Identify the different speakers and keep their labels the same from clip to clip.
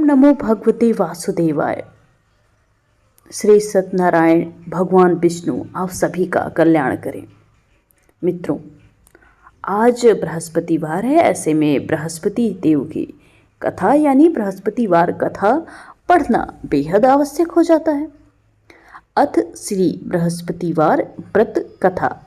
Speaker 1: नमो भगवते वासुदेवाय। श्री सत्यनारायण भगवान विष्णु आप सभी का कल्याण करें। मित्रों, आज बृहस्पतिवार है, ऐसे में बृहस्पति देव की कथा यानी बृहस्पतिवार कथा पढ़ना बेहद आवश्यक हो जाता है। अथ श्री बृहस्पतिवार व्रत कथा।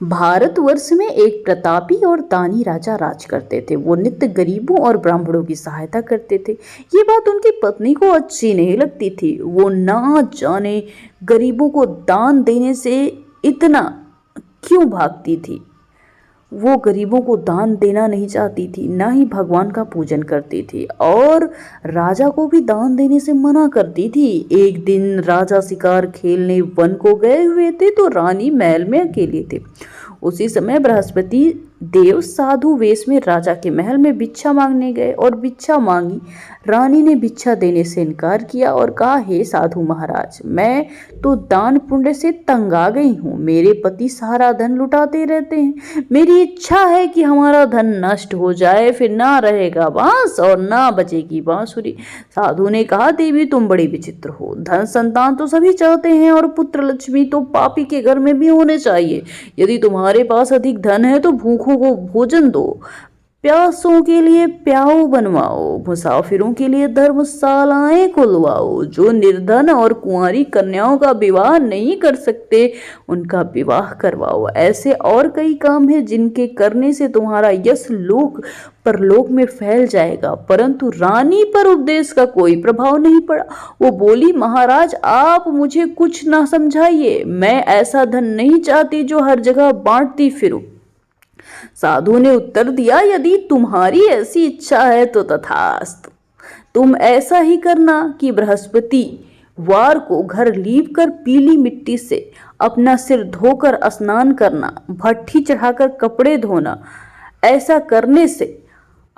Speaker 1: भारतवर्ष में एक प्रतापी और दानी राजा राज करते थे। वो नित्य गरीबों और ब्राह्मणों की सहायता करते थे। ये बात उनकी पत्नी को अच्छी नहीं लगती थी। वो ना जाने गरीबों को दान देने से इतना क्यों भागती थी। वो गरीबों को दान देना नहीं चाहती थी, ना ही भगवान का पूजन करती थी, और राजा को भी दान देने से मना करती थी। एक दिन राजा शिकार खेलने वन को गए हुए थे तो रानी महल में अकेले थे। उसी समय बृहस्पति देव साधु वेश में राजा के महल में भिक्षा मांगने गए और भिक्षा मांगी। रानी ने भिक्षा देने से इनकार किया और कहा, हे साधु महाराज, मैं तो दान पुण्य से तंग आ गई हूँ। मेरे पति सारा धन लुटाते रहते हैं। मेरी इच्छा है कि हमारा धन नष्ट हो जाए, फिर ना रहेगा बांस और ना बचेगी बांसुरी। साधु ने कहा, देवी तुम बड़ी विचित्र हो। धन संतान तो सभी चाहते हैं और पुत्र लक्ष्मी तो पापी के घर में भी होने चाहिए। यदि तुम्हारे पास अधिक धन है तो भूखों को भोजन दो, प्यासों के लिए प्याऊ बनवाओ, मुसाफिरों के लिए धर्मशालाएं खुलवाओ। जो निर्धन और कुंवारी कन्याओं का विवाह नहीं कर सकते उनका विवाह करवाओ। ऐसे और कई काम हैं जिनके करने से तुम्हारा यश लोक परलोक में फैल जाएगा। परंतु रानी पर उपदेश का कोई प्रभाव नहीं पड़ा। वो बोली, महाराज आप मुझे कुछ ना समझाइए। मैं ऐसा धन नहीं चाहती जो हर जगह बांटती फिरूं। साधु ने उत्तर दिया, यदि तुम्हारी ऐसी इच्छा है तो तथास्तु। तुम ऐसा ही करना कि बृहस्पति वार को घर लीप कर पीली मिट्टी से अपना सिर धोकर स्नान करना, भट्ठी चढ़ाकर कपड़े धोना। ऐसा करने से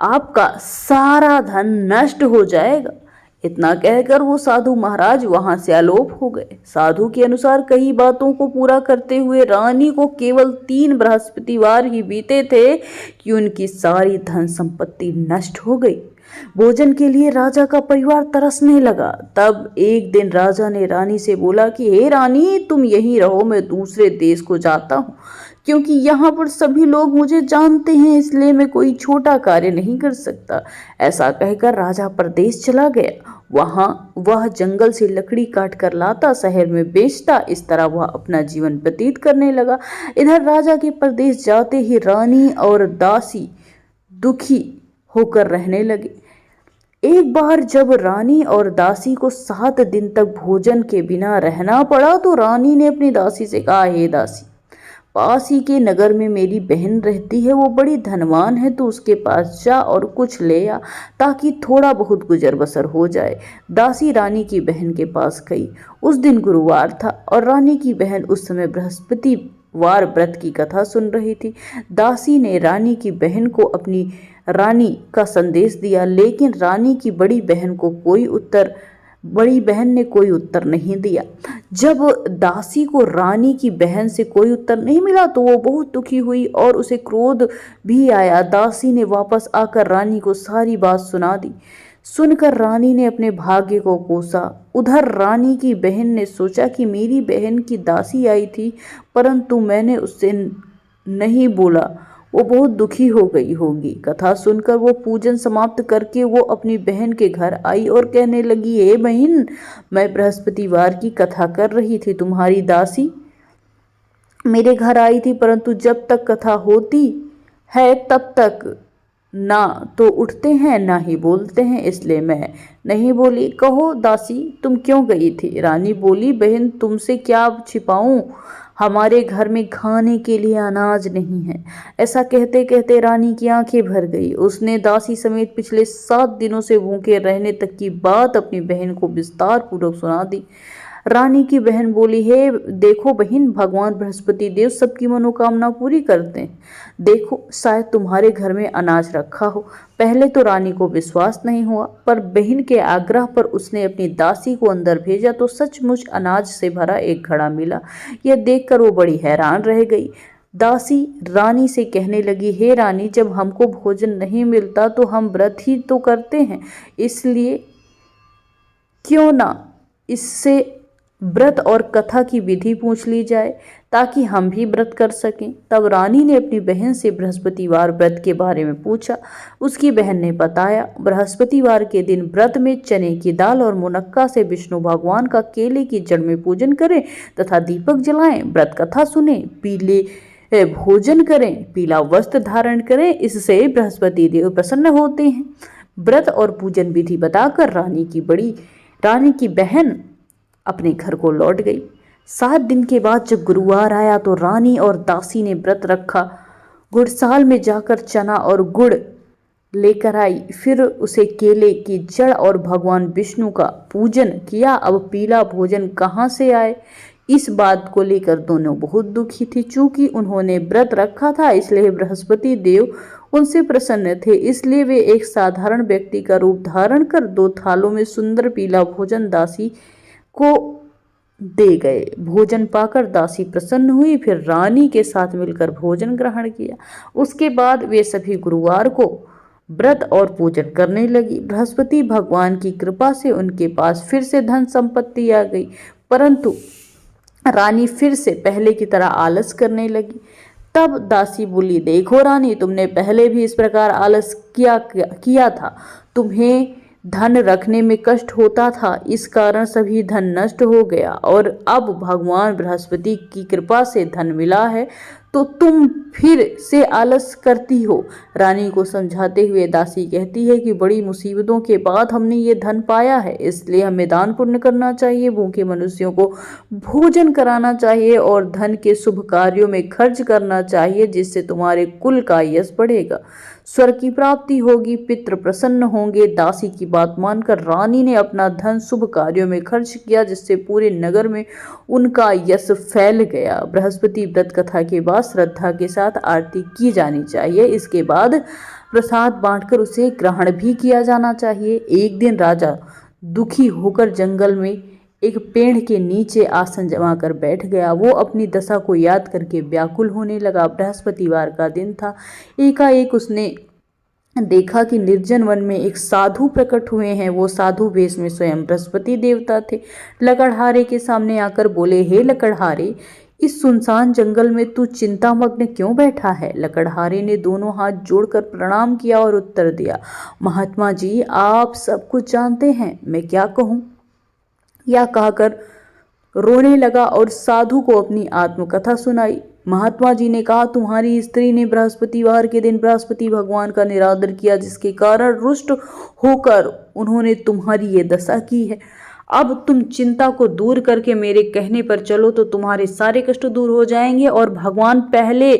Speaker 1: आपका सारा धन नष्ट हो जाएगा। इतना कहकर वो साधु महाराज वहां से आलोप हो गए। साधु के अनुसार कई बातों को पूरा करते हुए रानी को केवल 3 बृहस्पतिवार ही बीते थे कि उनकी सारी धन संपत्ति नष्ट हो गई। भोजन के लिए राजा का परिवार तरसने लगा। तब एक दिन राजा ने रानी से बोला कि हे रानी, तुम यहीं रहो, मैं दूसरे देश को जाता हूँ, क्योंकि यहाँ पर सभी लोग मुझे जानते हैं, इसलिए मैं कोई छोटा कार्य नहीं कर सकता। ऐसा कहकर राजा परदेश चला गया। वहाँ वह जंगल से लकड़ी काट कर लाता, शहर में बेचता। इस तरह वह अपना जीवन व्यतीत करने लगा। इधर राजा के परदेश जाते ही रानी और दासी दुखी होकर रहने लगे। एक बार जब रानी और दासी को 7 दिन तक भोजन के बिना रहना पड़ा तो रानी ने अपनी दासी से कहा, हे दासी, पास ही के नगर में मेरी बहन रहती है, वो बड़ी धनवान है, तो उसके पास जा और कुछ ले आ, ताकि थोड़ा बहुत गुजर बसर हो जाए। दासी रानी की बहन के पास गई। उस दिन गुरुवार था और रानी की बहन उस समय बृहस्पतिवार व्रत की कथा सुन रही थी। दासी ने रानी की बहन को अपनी रानी का संदेश दिया, लेकिन रानी की बड़ी बहन ने कोई उत्तर नहीं दिया। जब दासी को रानी की बहन से कोई उत्तर नहीं मिला तो वो बहुत दुखी हुई और उसे क्रोध भी आया। दासी ने वापस आकर रानी को सारी बात सुना दी। सुनकर रानी ने अपने भाग्य को कोसा। उधर रानी की बहन ने सोचा कि मेरी बहन की दासी आई थी, परंतु मैंने उससे नहीं बोला, वो बहुत दुखी हो गई होगी। कथा सुनकर वो पूजन समाप्त करके वो अपनी बहन के घर आई और कहने लगी, हे बहन, मैं बृहस्पतिवार की कथा कर रही थी। तुम्हारी दासी मेरे घर आई थी, परंतु जब तक कथा होती है तब तक ना तो उठते हैं ना ही बोलते हैं, इसलिए मैं नहीं बोली। कहो दासी, तुम क्यों गई थी? रानी बोली, बहन तुमसे क्या छिपाऊं, हमारे घर में खाने के लिए अनाज नहीं है। ऐसा कहते कहते रानी की आंखें भर गई। उसने दासी समेत पिछले 7 दिनों से भूखे रहने तक की बात अपनी बहन को विस्तार पूर्वक सुना दी। रानी की बहन बोली, हे देखो बहन, भगवान बृहस्पति देव सबकी मनोकामना पूरी करते हैं। देखो, शायद तुम्हारे घर में अनाज रखा हो। पहले तो रानी को विश्वास नहीं हुआ, पर बहन के आग्रह पर उसने अपनी दासी को अंदर भेजा तो सचमुच अनाज से भरा एक घड़ा मिला। यह देखकर वो बड़ी हैरान रह गई। दासी रानी से कहने लगी, हे रानी, जब हमको भोजन नहीं मिलता तो हम व्रत ही तो करते हैं, इसलिए क्यों ना इससे व्रत और कथा की विधि पूछ ली जाए ताकि हम भी व्रत कर सकें। तब रानी ने अपनी बहन से बृहस्पतिवार व्रत के बारे में पूछा। उसकी बहन ने बताया, बृहस्पतिवार के दिन व्रत में चने की दाल और मुनक्का से विष्णु भगवान का केले की जड़ में पूजन करें तथा दीपक जलाएं, व्रत कथा सुने, पीले भोजन करें, पीला वस्त्र धारण करें, इससे बृहस्पति देव प्रसन्न होते हैं। व्रत और पूजन विधि बताकर रानी की बहन अपने घर को लौट गई। 7 दिन के बाद जब गुरुवार आया तो रानी और दासी ने व्रत रखा। गुड़साल में जाकर चना और गुड़ लेकर आई, फिर उसे केले की जड़ और भगवान विष्णु का पूजन किया। अब पीला भोजन कहाँ से आए, इस बात को लेकर दोनों बहुत दुखी थी। चूंकि उन्होंने व्रत रखा था इसलिए बृहस्पति देव उनसे प्रसन्न थे, इसलिए वे एक साधारण व्यक्ति का रूप धारण कर 2 थालों में सुंदर पीला भोजन दासी को दे गए। भोजन पाकर दासी प्रसन्न हुई, फिर रानी के साथ मिलकर भोजन ग्रहण किया। उसके बाद वे सभी गुरुवार को व्रत और पूजन करने लगी। बृहस्पति भगवान की कृपा से उनके पास फिर से धन संपत्ति आ गई, परंतु रानी फिर से पहले की तरह आलस करने लगी। तब दासी बोली, देखो रानी, तुमने पहले भी इस प्रकार आलस किया था। तुम्हें धन रखने में कष्ट होता था, इस कारण सभी धन नष्ट हो गया, और अब भगवान बृहस्पति की कृपा से धन मिला है तो तुम फिर से आलस करती हो। रानी को समझाते हुए दासी कहती है कि बड़ी मुसीबतों के बाद हमने ये धन पाया है, इसलिए हमें दान पुण्य करना चाहिए, भूखे मनुष्यों को भोजन कराना चाहिए और धन के शुभ कार्यों में खर्च करना चाहिए, जिससे तुम्हारे कुल का यश बढ़ेगा, स्वर्ग की प्राप्ति होगी, पितृ प्रसन्न होंगे। दासी की बात मानकर रानी ने अपना धन शुभ कार्यों में खर्च किया, जिससे पूरे नगर में उनका यश फैल गया। बृहस्पति व्रत कथा के बाद श्रद्धा के साथ आरती की जानी चाहिए। इसके बाद प्रसाद बांटकर उसे ग्रहण भी किया जाना चाहिए। एक दिन राजा दुखी होकर जंगल में एक पेड़ के नीचे आसन जमा कर बैठ गया। वो अपनी दशा को याद करके व्याकुल होने लगा। बृहस्पतिवार का दिन था। एकाएक उसने देखा कि निर्जन वन में एक साधु प्रकट हुए हैं। वो साधु वेश में स्वयं बृहस्पति देवता थे। लकड़हारे के सामने आकर बोले, हे लकड़हारे, इस सुनसान जंगल में तू चिंतामग्न क्यों बैठा है? लकड़हारे ने दोनों हाथ जोड़कर प्रणाम किया और उत्तर दिया, महात्मा जी, आप सब कुछ जानते हैं, मैं क्या कहूँ? यह कहकर रोने लगा और साधु को अपनी आत्मकथा सुनाई। महात्मा जी ने कहा, तुम्हारी स्त्री ने बृहस्पतिवार के दिन बृहस्पति भगवान का निरादर किया, जिसके कारण रुष्ट होकर उन्होंने तुम्हारी ये दशा की है। अब तुम चिंता को दूर करके मेरे कहने पर चलो तो तुम्हारे सारे कष्ट दूर हो जाएंगे और भगवान पहले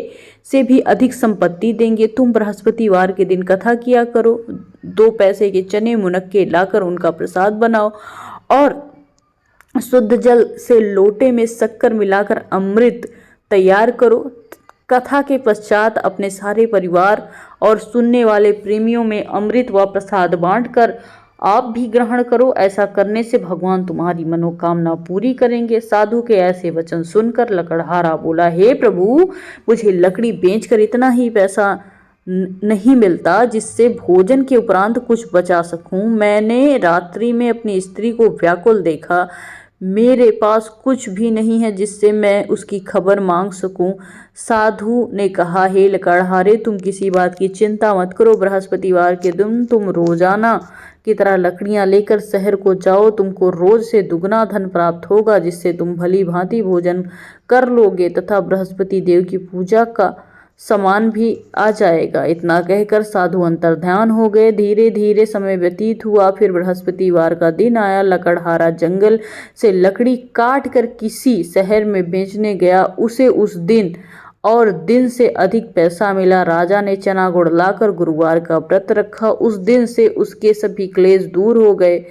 Speaker 1: से भी अधिक संपत्ति देंगे। तुम बृहस्पतिवार के दिन कथा किया करो, 2 पैसे के चने मुनक्के लाकर उनका प्रसाद बनाओ और शुद्ध जल से लोटे में शक्कर मिलाकर अमृत तैयार करो। कथा के पश्चात अपने सारे परिवार और सुनने वाले प्रेमियों में अमृत व प्रसाद बांटकर आप भी ग्रहण करो। ऐसा करने से भगवान तुम्हारी मनोकामना पूरी करेंगे। साधु के ऐसे वचन सुनकर लकड़हारा बोला, हे प्रभु, मुझे लकड़ी बेचकर इतना ही पैसा नहीं मिलता जिससे भोजन के उपरांत कुछ बचा सकूं। मैंने रात्रि में अपनी स्त्री को व्याकुल देखा। मेरे पास कुछ भी नहीं है जिससे मैं उसकी खबर मांग सकूं। साधु ने कहा, हे लकड़हारे, तुम किसी बात की चिंता मत करो। बृहस्पतिवार के दिन तुम रोजाना की तरह लकड़ियां लेकर शहर को जाओ। तुमको रोज से दुगना धन प्राप्त होगा, जिससे तुम भली भांति भोजन कर लोगे तथा बृहस्पति देव की पूजा का सामान भी आ जाएगा। इतना कहकर साधु अंतर्ध्यान हो गए। धीरे धीरे समय व्यतीत हुआ। फिर बृहस्पतिवार का दिन आया। लकड़हारा जंगल से लकड़ी काट कर किसी शहर में बेचने गया। उसे उस दिन और दिन से अधिक पैसा मिला। राजा ने चना गुड़ लाकर गुरुवार का व्रत रखा। उस दिन से उसके सभी क्लेश दूर हो गए।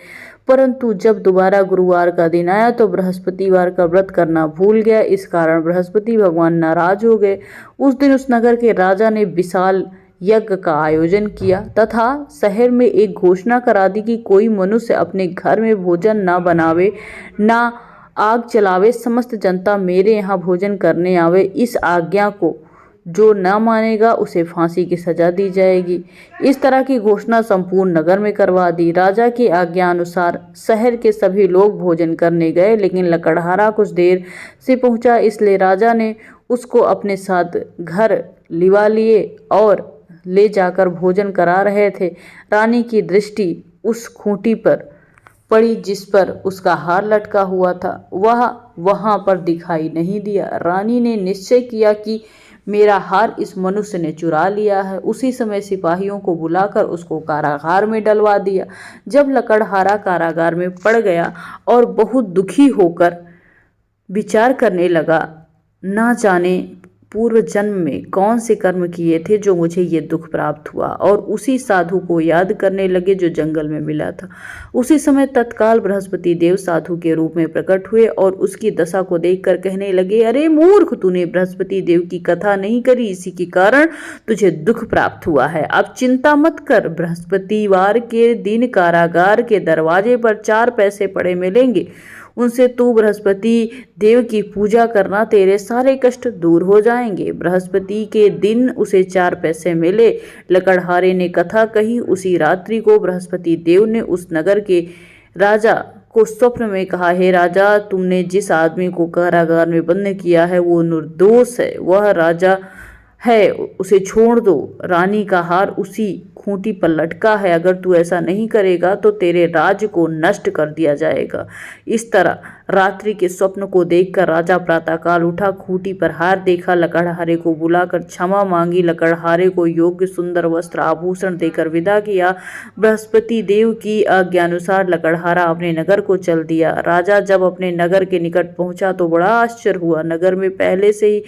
Speaker 1: परंतु जब दोबारा गुरुवार का दिन आया तो बृहस्पतिवार का व्रत करना भूल गया। इस कारण बृहस्पति भगवान नाराज हो गए। उस दिन उस नगर के राजा ने विशाल यज्ञ का आयोजन किया तथा शहर में एक घोषणा करा दी कि कोई मनुष्य अपने घर में भोजन ना बनावे, ना आग जलावे। समस्त जनता मेरे यहाँ भोजन करने आवे। इस आज्ञा को जो न मानेगा उसे फांसी की सजा दी जाएगी। इस तरह की घोषणा संपूर्ण नगर में करवा दी। राजा की आज्ञा अनुसार शहर के सभी लोग भोजन करने गए, लेकिन लकड़हारा कुछ देर से पहुंचा, इसलिए राजा ने उसको अपने साथ घर लिवा लिए और ले जाकर भोजन करा रहे थे। रानी की दृष्टि उस खूंटी पर पड़ी जिस पर उसका हार लटका हुआ था। वह वहां पर दिखाई नहीं दिया। रानी ने निश्चय किया कि मेरा हार इस मनुष्य ने चुरा लिया है। उसी समय सिपाहियों को बुलाकर उसको कारागार में डलवा दिया। जब लकड़हारा कारागार में पड़ गया और बहुत दुखी होकर विचार करने लगा, ना जाने पूर्व जन्म में कौन से कर्म किए थे जो मुझे ये दुख प्राप्त हुआ, और उसी साधु को याद करने लगे जो जंगल में मिला था। उसी समय तत्काल बृहस्पति देव साधु के रूप में प्रकट हुए और उसकी दशा को देखकर कहने लगे, अरे मूर्ख, तूने बृहस्पति देव की कथा नहीं करी, इसी के कारण तुझे दुख प्राप्त हुआ है। अब चिंता मत कर, बृहस्पतिवार के दिन कारागार के दरवाजे पर 4 पैसे पड़े मिलेंगे। उनसे तू बृहस्पति देव की पूजा करना, तेरे सारे कष्ट दूर हो जाएंगे। बृहस्पति के दिन उसे 4 पैसे मिले। लकड़हारे ने कथा कही। उसी रात्रि को बृहस्पति देव ने उस नगर के राजा को स्वप्न में कहा, हे राजा, तुमने जिस आदमी को कारागार में बंद किया है वो निर्दोष है, वह राजा है, उसे छोड़ दो। रानी का हार उसी खूंटी पर लटका है। अगर तू ऐसा नहीं करेगा तो तेरे राज्य को नष्ट कर दिया जाएगा। इस तरह रात्रि के स्वप्न को देखकर राजा प्रातःकाल उठा, खूंटी पर हार देखा, लकड़हारे को बुलाकर क्षमा मांगी, लकड़हारे को योग्य सुंदर वस्त्र आभूषण देकर विदा किया। बृहस्पति देव की आज्ञानुसार लकड़हारा अपने नगर को चल दिया। राजा जब अपने नगर के निकट पहुंचा तो बड़ा आश्चर्य हुआ। नगर में पहले से ही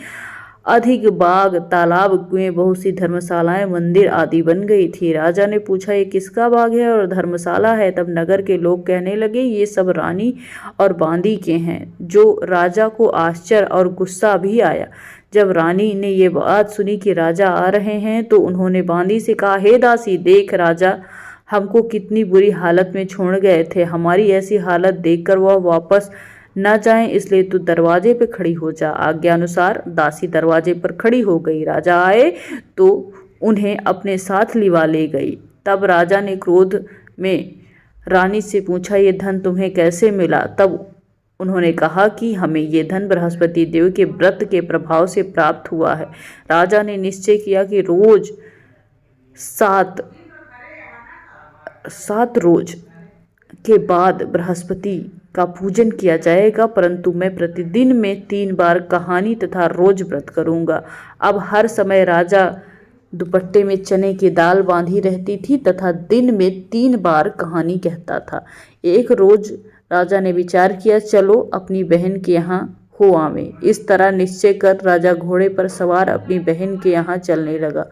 Speaker 1: अधिक बाग, तालाब, कुएं, बहुत सी धर्मशालाएं, मंदिर आदि बन गई थी। राजा ने पूछा, ये किसका बाग है और धर्मशाला है? तब नगर के लोग कहने लगे, ये सब रानी और बांदी के हैं। जो राजा को आश्चर्य और गुस्सा भी आया। जब रानी ने ये बात सुनी कि राजा आ रहे हैं तो उन्होंने बांदी से कहा, हे दासी, देख, राजा हमको कितनी बुरी हालत में छोड़ गए थे। हमारी ऐसी हालत देखकर वह वापस न जाएं, इसलिए तू दरवाजे पे खड़ी हो जा। आज्ञा अनुसार दासी दरवाजे पर खड़ी हो गई। राजा आए तो उन्हें अपने साथ लिवा ले गई। तब राजा ने क्रोध में रानी से पूछा, ये धन तुम्हें कैसे मिला? तब उन्होंने कहा कि हमें ये धन बृहस्पति देव के व्रत के प्रभाव से प्राप्त हुआ है। राजा ने निश्चय किया कि रोज 7 रोज के बाद बृहस्पति का पूजन किया जाएगा, परंतु मैं प्रतिदिन में 3 बार कहानी तथा रोज व्रत करूंगा। अब हर समय राजा दुपट्टे में चने की दाल बांधी रहती थी तथा दिन में 3 बार कहानी कहता था। एक रोज राजा ने विचार किया, चलो अपनी बहन के यहाँ हो आवे। इस तरह निश्चय कर राजा घोड़े पर सवार अपनी बहन के यहाँ चलने लगा।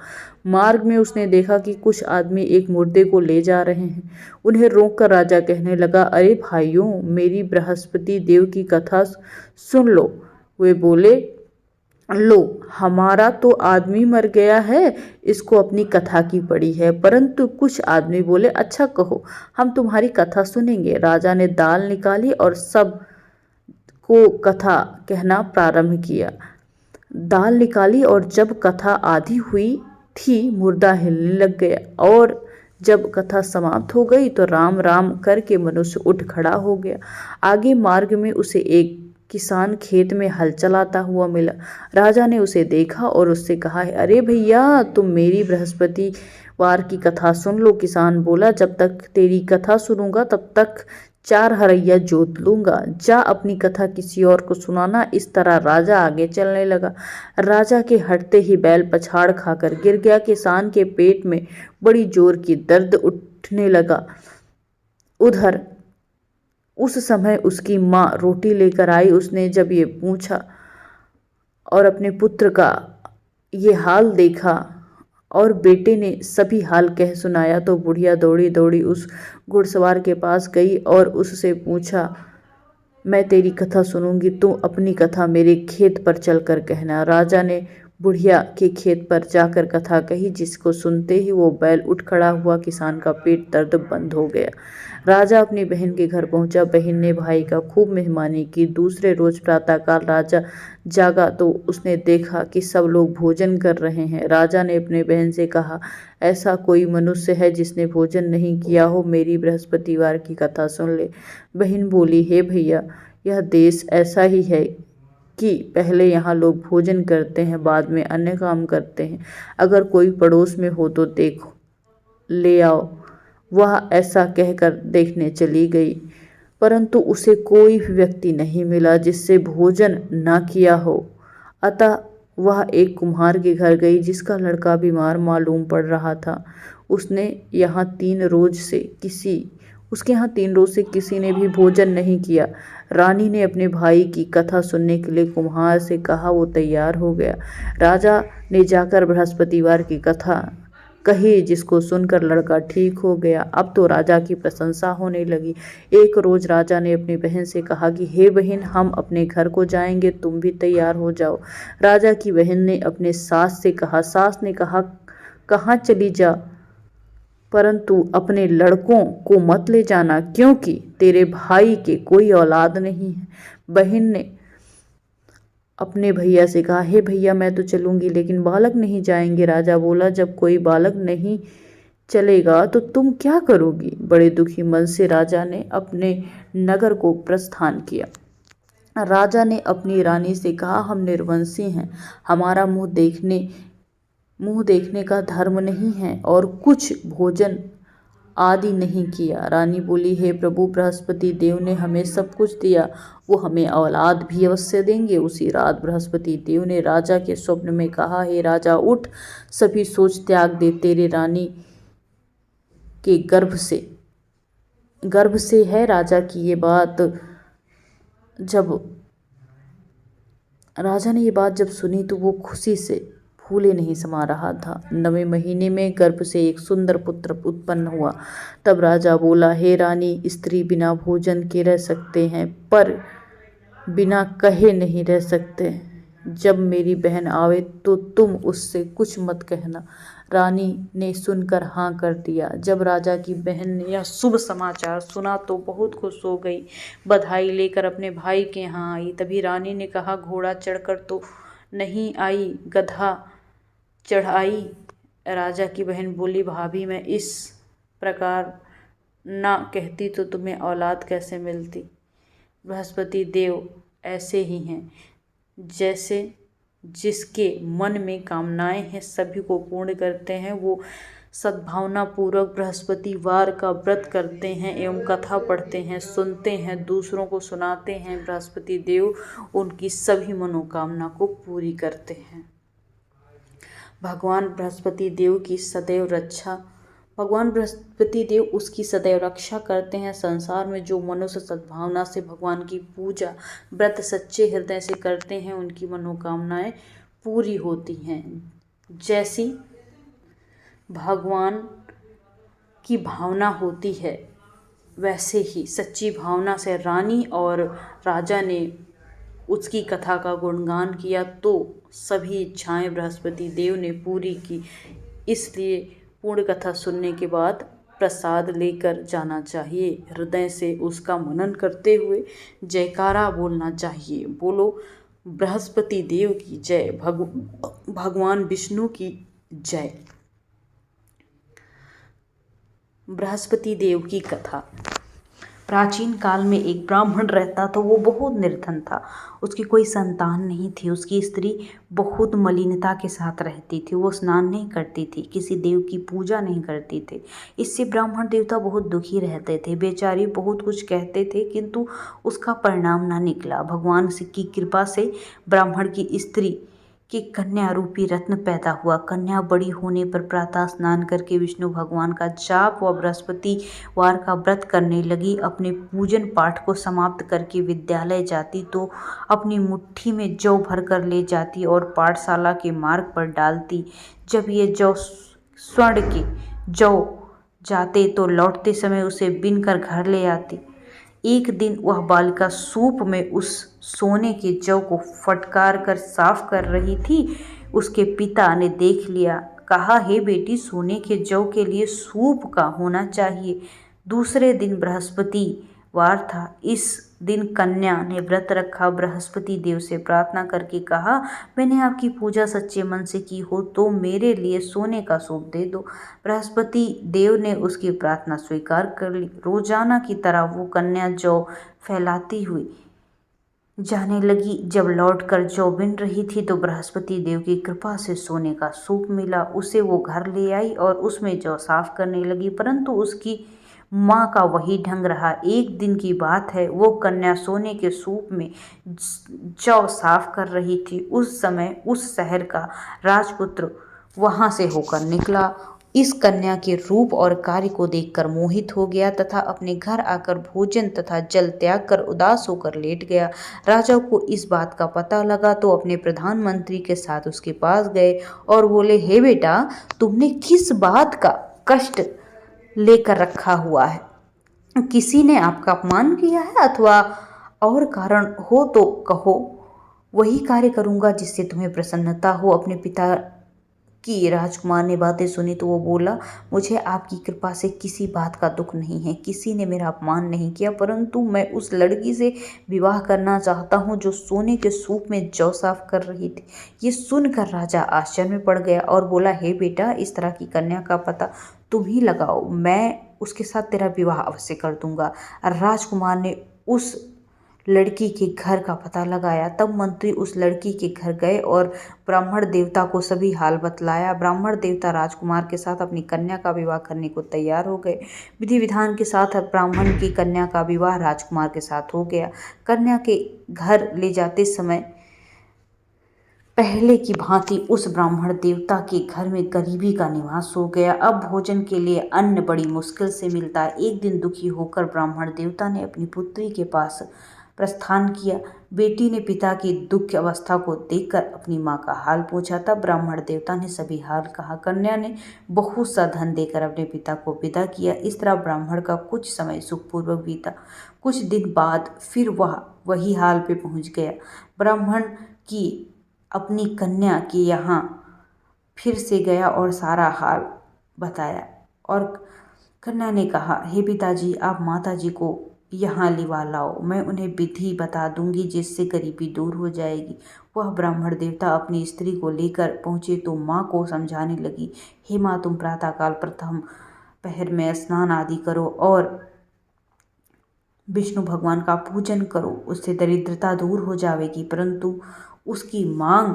Speaker 1: मार्ग में उसने देखा कि कुछ आदमी एक मुर्दे को ले जा रहे हैं। उन्हें रोककर राजा कहने लगा, अरे भाइयों, मेरी बृहस्पति देव की कथा सुन लो। वे बोले, लो, हमारा तो आदमी मर गया है, इसको अपनी कथा की पड़ी है। परंतु कुछ आदमी बोले, अच्छा कहो, हम तुम्हारी कथा सुनेंगे। राजा ने दाल निकाली और सब को कथा कहना प्रारंभ किया। दाल निकाली और जब कथा आधी हुई थी, मुर्दा हिलने लग गया, और जब कथा समाप्त हो गई तो राम राम करके मनुष्य उठ खड़ा हो गया। आगे मार्ग में उसे एक किसान खेत में हल चलाता हुआ मिला। राजा ने उसे देखा और उससे कहा, अरे भैया, तुम मेरी बृहस्पतिवार की कथा सुन लो। किसान बोला, जब तक तेरी कथा सुनूंगा तब तक 4 हरैया जोत लूंगा। जा अपनी कथा किसी और को सुनाना। इस तरह राजा आगे चलने लगा। राजा के हटते ही बैल पछाड़ खाकर गिर गया। किसान के पेट में बड़ी जोर की दर्द उठने लगा। उधर उस समय उसकी माँ रोटी लेकर आई। उसने जब ये पूछा और अपने पुत्र का ये हाल देखा और बेटे ने सभी हाल कह सुनाया तो बुढ़िया दौड़ी दौड़ी उस घुड़सवार के पास गई और उससे पूछा, मैं तेरी कथा सुनूंगी, तू अपनी कथा मेरे खेत पर चलकर कहना। राजा ने बुढ़िया के खेत पर जाकर कथा कही, जिसको सुनते ही वो बैल उठ खड़ा हुआ। किसान का पेट दर्द बंद हो गया। राजा अपनी बहन के घर पहुंचा। बहन ने भाई का खूब मेहमानी की। दूसरे रोज प्रातःकाल राजा जागा तो उसने देखा कि सब लोग भोजन कर रहे हैं। राजा ने अपने बहन से कहा, ऐसा कोई मनुष्य है जिसने भोजन नहीं किया हो? मेरी बृहस्पतिवार की कथा सुन ले। बहन बोली, हे भैया, यह देश ऐसा ही है कि पहले यहाँ लोग भोजन करते हैं, बाद में अन्य काम करते हैं। अगर कोई पड़ोस में हो तो देखो, ले आओ। वह ऐसा कहकर देखने चली गई, परंतु उसे कोई भी व्यक्ति नहीं मिला जिससे भोजन न किया हो। अतः वह एक कुम्हार के घर गई, जिसका लड़का बीमार मालूम पड़ रहा था। उसके यहाँ 3 रोज से किसी ने भी भोजन नहीं किया। रानी ने अपने भाई की कथा सुनने के लिए कुम्हार से कहा। वो तैयार हो गया। राजा ने जाकर बृहस्पतिवार की कथा कही, जिसको सुनकर लड़का ठीक हो गया। अब तो राजा की प्रशंसा होने लगी। एक रोज राजा ने अपनी बहन से कहा कि हे बहन, हम अपने घर को जाएंगे, तुम भी तैयार हो जाओ। राजा की बहन ने अपने सास से कहा। सास ने कहा, कहाँ चली जा, परंतु अपने लड़कों को मत ले जाना, क्योंकि तेरे भाई के कोई औलाद नहीं है। बहन ने अपने भैया से कहा, हे भैया, मैं तो चलूंगी, लेकिन बालक नहीं जाएंगे। राजा बोला, जब कोई बालक नहीं चलेगा तो तुम क्या करोगी? बड़े दुखी मन से राजा ने अपने नगर को प्रस्थान किया। राजा ने अपनी रानी से कहा, हम निर्वंशी हैं, हमारा मुंह देखने का धर्म नहीं है और कुछ भोजन आदि नहीं किया। रानी बोली, हे प्रभु, बृहस्पति देव ने हमें सब कुछ दिया, वो हमें औलाद भी अवश्य देंगे। उसी रात बृहस्पति देव ने राजा के स्वप्न में कहा, हे राजा, उठ, सभी सोच त्याग दे, तेरे रानी के गर्भ से है। राजा ने ये बात जब सुनी तो वो खुशी से फूले नहीं समा रहा था। 9वें महीने में गर्भ से एक सुंदर पुत्र उत्पन्न हुआ। तब राजा बोला, हे रानी, स्त्री बिना भोजन के रह सकते हैं, पर बिना कहे नहीं रह सकते। जब मेरी बहन आवे तो तुम उससे कुछ मत कहना। रानी ने सुनकर हाँ कर दिया। जब राजा की बहन ने यह शुभ समाचार सुना तो बहुत खुश हो गई। बधाई लेकर अपने भाई के यहाँ आई। तभी रानी ने कहा, घोड़ा चढ़कर तो नहीं आई, गधा चढ़ाई। राजा की बहन बोली, भाभी, मैं इस प्रकार ना कहती तो तुम्हें औलाद कैसे मिलती? बृहस्पति देव ऐसे ही हैं, जैसे जिसके मन में कामनाएं हैं सभी को पूर्ण करते हैं। वो सद्भावना पूर्वक बृहस्पतिवार का व्रत करते हैं एवं कथा पढ़ते हैं, सुनते हैं, दूसरों को सुनाते हैं। बृहस्पति देव उनकी सभी मनोकामना को पूरी करते हैं। भगवान बृहस्पति देव उसकी सदैव रक्षा करते हैं। संसार में जो मनुष्य सद्भावना से भगवान की पूजा व्रत सच्चे हृदय से करते हैं, उनकी मनोकामनाएं पूरी होती हैं। जैसी भगवान की भावना होती है, वैसे ही सच्ची भावना से रानी और राजा ने उसकी कथा का गुणगान किया तो सभी इच्छाएं बृहस्पति देव ने पूरी की। इसलिए पूर्ण कथा सुनने के बाद प्रसाद लेकर जाना चाहिए। हृदय से उसका मनन करते हुए जयकारा बोलना चाहिए। बोलो बृहस्पति देव की जय, भगवान विष्णु की जय। बृहस्पति देव की कथा। प्राचीन काल में एक ब्राह्मण रहता था। वो बहुत निर्धन था, उसकी कोई संतान नहीं थी। उसकी स्त्री बहुत मलिनता के साथ रहती थी। वो स्नान नहीं करती थी, किसी देव की पूजा नहीं करती थी। इससे ब्राह्मण देवता बहुत दुखी रहते थे। बेचारी बहुत कुछ कहते थे, किंतु उसका परिणाम ना निकला। भगवान की कृपा से ब्राह्मण की स्त्री कि कन्या रूपी रत्न पैदा हुआ। कन्या बड़ी होने पर प्रातः स्नान करके विष्णु भगवान का जाप व बृहस्पतिवार का व्रत करने लगी। अपने पूजन पाठ को समाप्त करके विद्यालय जाती तो अपनी मुट्ठी में जौ भर कर ले जाती और पाठशाला के मार्ग पर डालती। जब ये जौ स्वर्ण के जौ जाते तो लौटते समय उसे बीन कर घर ले आती। एक दिन वह बालिका सूप में उस सोने के जौ को फटकार कर साफ कर रही थी। उसके पिता ने देख लिया। कहा, हे बेटी, सोने के जौ के लिए सूप का होना चाहिए। दूसरे दिन बृहस्पतिवार था। इस दिन कन्या ने व्रत रखा। बृहस्पति देव से प्रार्थना करके कहा, मैंने आपकी पूजा सच्चे मन से की हो तो मेरे लिए सोने का सूप दे दो। बृहस्पति देव ने उसकी प्रार्थना स्वीकार कर ली। रोजाना की तरह वो कन्या जौ फैलाती हुई जाने लगी। जब लौटकर जौ बिन रही थी तो बृहस्पति देव की कृपा से सोने का सूप मिला। उसे वो घर ले आई और उसमें जौ साफ करने लगी, परंतु उसकी माँ का वही ढंग रहा। एक दिन की बात है, वो कन्या सोने के सूप में जौ साफ कर रही थी। उस समय उस शहर का राजपुत्र वहां से होकर निकला। इस कन्या के रूप और कार्य को देखकर मोहित हो गया तथा अपने घर आकर भोजन तथा जल त्याग कर उदास होकर लेट गया। राजा को इस बात का पता लगा तो अपने प्रधानमंत्री के साथ उसके पास गए और बोले, हे बेटा, तुमने किस बात का कष्ट लेकर रखा हुआ है? किसी ने आपका अपमान किया है अथवा और कारण हो तो कहो, वही कार्य करूंगा जिससे तुम्हें प्रसन्नता हो। अपने पिता की राजकुमार ने बातें सुनी तो वो बोला, मुझे आपकी कृपा से किसी बात का दुख नहीं है, किसी ने मेरा अपमान नहीं किया, परंतु मैं उस लड़की से विवाह करना चाहता हूँ जो सोने के सूप में जौ साफ कर रही थी। ये सुनकर राजा आश्चर्य में पड़ गया और बोला, हे बेटा, इस तरह की कन्या का पता तुम ही लगाओ, मैं उसके साथ तेरा विवाह अवश्य कर दूंगा। राजकुमार ने उस लड़की के घर का पता लगाया। तब मंत्री उस लड़की के घर गए और ब्राह्मण देवता को सभी हाल बतलाया। ब्राह्मण देवता राजकुमार के साथ अपनी कन्या का विवाह करने को तैयार हो गए। विधि विधान के साथ ब्राह्मण की कन्या का विवाह राजकुमार के साथ हो गया। कन्या के घर ले जाते समय पहले की भांति उस ब्राह्मण देवता के घर में गरीबी का निवास हो गया। अब भोजन के लिए अन्न बड़ी मुश्किल से मिलता। एक दिन दुखी होकर ब्राह्मण देवता ने अपनी पुत्री के पास प्रस्थान किया। बेटी ने पिता की दुख अवस्था को देखकर अपनी माँ का हाल पूछा। तब ब्राह्मण देवता ने सभी हाल कहा। कन्या ने बहुत सा धन देकर अपने पिता को विदा किया। इस तरह ब्राह्मण का कुछ समय सुखपूर्वक बीता। कुछ दिन बाद फिर वह वही हाल पे पहुँच गया। ब्राह्मण की अपनी कन्या के यहाँ फिर से गया और सारा हाल बताया और कन्या ने कहा, हे पिताजी, आप माताजी को यहाँ लिवा लाओ, मैं उन्हें विधि बता दूंगी जिससे गरीबी दूर हो जाएगी। वह ब्राह्मण देवता अपनी स्त्री को लेकर पहुँचे तो माँ को समझाने लगी, हे माँ, तुम प्रातःकाल प्रथम पहर में स्नान आदि करो और विष्णु भगवान का पूजन करो, उससे दरिद्रता दूर हो जाएगी। परंतु उसकी मांग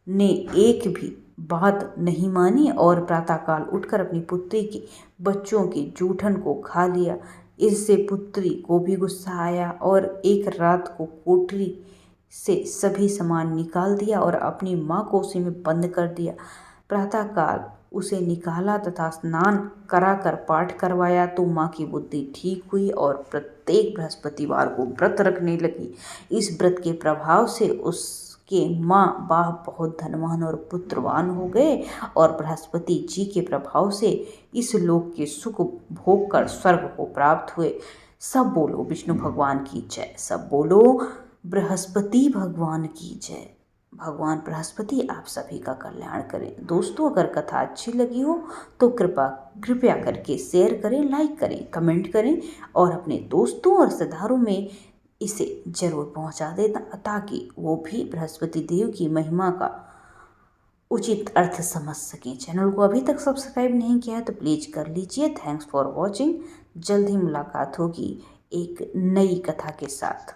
Speaker 1: ने एक भी बात नहीं मानी और प्रातःकाल उठकर अपनी पुत्री के बच्चों की जूठन को खा लिया। इससे पुत्री को भी गुस्सा आया और एक रात को कोठरी से सभी सामान निकाल दिया और अपनी माँ को उसी में बंद कर दिया। प्रातःकाल उसे निकाला तथा स्नान कराकर पाठ करवाया तो माँ की बुद्धि ठीक हुई और प्रत्येक बृहस्पतिवार को व्रत रखने लगी। इस व्रत के प्रभाव से उसके माँ बाप बहुत धनवान और पुत्रवान हो गए और बृहस्पति जी के प्रभाव से इस लोक के सुख भोग कर स्वर्ग को प्राप्त हुए। सब बोलो विष्णु भगवान की जय, सब बोलो बृहस्पति भगवान की जय। भगवान बृहस्पति आप सभी का कल्याण करें। दोस्तों, अगर कथा अच्छी लगी हो तो कृपया करके शेयर करें, लाइक करें, कमेंट करें और अपने दोस्तों और रिश्तेदारों में इसे जरूर पहुंचा देना ताकि वो भी बृहस्पति देव की महिमा का उचित अर्थ समझ सकें। चैनल को अभी तक सब्सक्राइब नहीं किया है तो प्लीज़ कर लीजिए। Thanks for watching. जल्द ही मुलाकात होगी एक नई कथा के साथ।